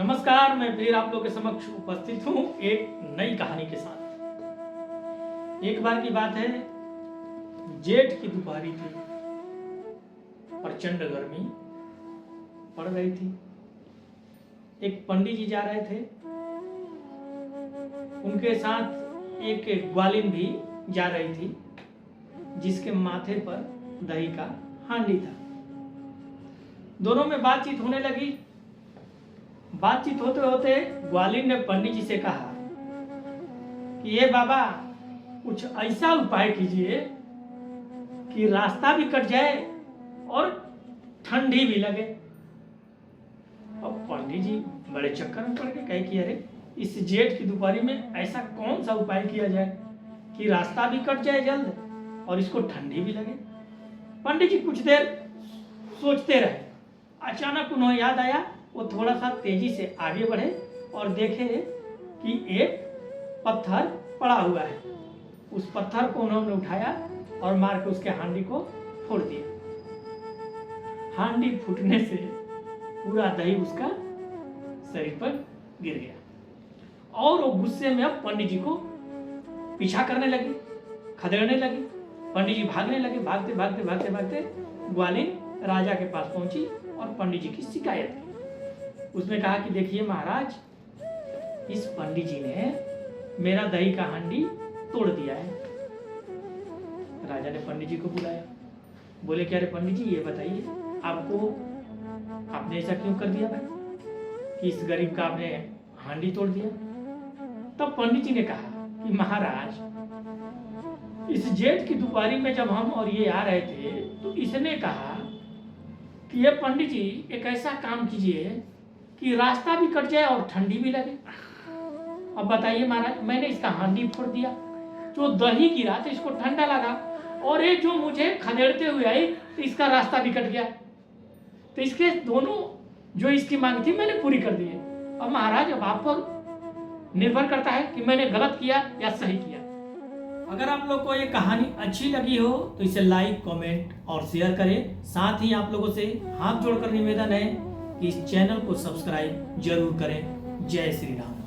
नमस्कार, मैं फिर आप लोगों के समक्ष उपस्थित हूँ एक नई कहानी के साथ। एक बार की बात है, जेठ की दोपहरी थी, प्रचंड गर्मी पड़ रही थी। एक पंडित जी जा रहे थे, उनके साथ एक ग्वालिन भी जा रही थी, जिसके माथे पर दही का हांडी था। दोनों में बातचीत होने लगी। बातचीत होते होते ग्वालिन ने पंडित जी से कहा कि ये बाबा, कुछ ऐसा उपाय कीजिए कि रास्ता भी कट जाए और ठंडी भी लगे। अब पंडित जी बड़े चक्कर में पड़ के कहे कि अरे, इस जेठ की दोपहरी में ऐसा कौन सा उपाय किया जाए कि रास्ता भी कट जाए जल्द और इसको ठंडी भी लगे। पंडित जी कुछ देर सोचते रहे। अचानक उन्हें याद आया, वो थोड़ा सा तेजी से आगे बढ़े और देखे कि एक पत्थर पड़ा हुआ है। उस पत्थर को उन्होंने उठाया और मार के उसके हांडी को फोड़ दिया। हांडी फूटने से पूरा दही उसका शरीर पर गिर गया और वो गुस्से में अब पंडित जी को पीछा करने लगी, खदेड़ने लगी। पंडित जी भागने लगे। भागते भागते भागते भागते ग्वालिन राजा के पास पहुंची और पंडित जी की शिकायत की। उसने कहा कि देखिए महाराज, इस पंडित जी ने मेरा दही का हांडी तोड़ दिया है। राजा ने पंडित जी को बुलाया। बोले कि अरे पंडित जी, ये बताइए आपने ऐसा क्यों कर दिया भाई कि इस गरीब का आपने हांडी तोड़ दिया। तब पंडित जी ने कहा कि महाराज, इस जेठ की दोपहरी में जब हम और ये आ रहे थे तो इसने कहा कि ये पंडित जी एक ऐसा काम कीजिए कि रास्ता भी कट जाए और ठंडी भी लगे। अब बताइए महाराज, मैंने इसका हांडी फोड़ दिया, जो दही गिरा तो इसको ठंडा लगा, और ये जो मुझे खदेड़ते हुए आई तो इसका रास्ता भी कट गया। तो इसके दोनों जो इसकी मांग थी मैंने पूरी कर दी है। अब महाराज, अब आप पर निर्भर करता है कि मैंने गलत किया या सही किया। अगर आप लोग को ये कहानी अच्छी लगी हो तो इसे लाइक, कमेंट और शेयर करें। साथ ही आप लोगों से हाथ जोड़कर निवेदन है कि इस चैनल को सब्सक्राइब जरूर करें। जय श्री राम।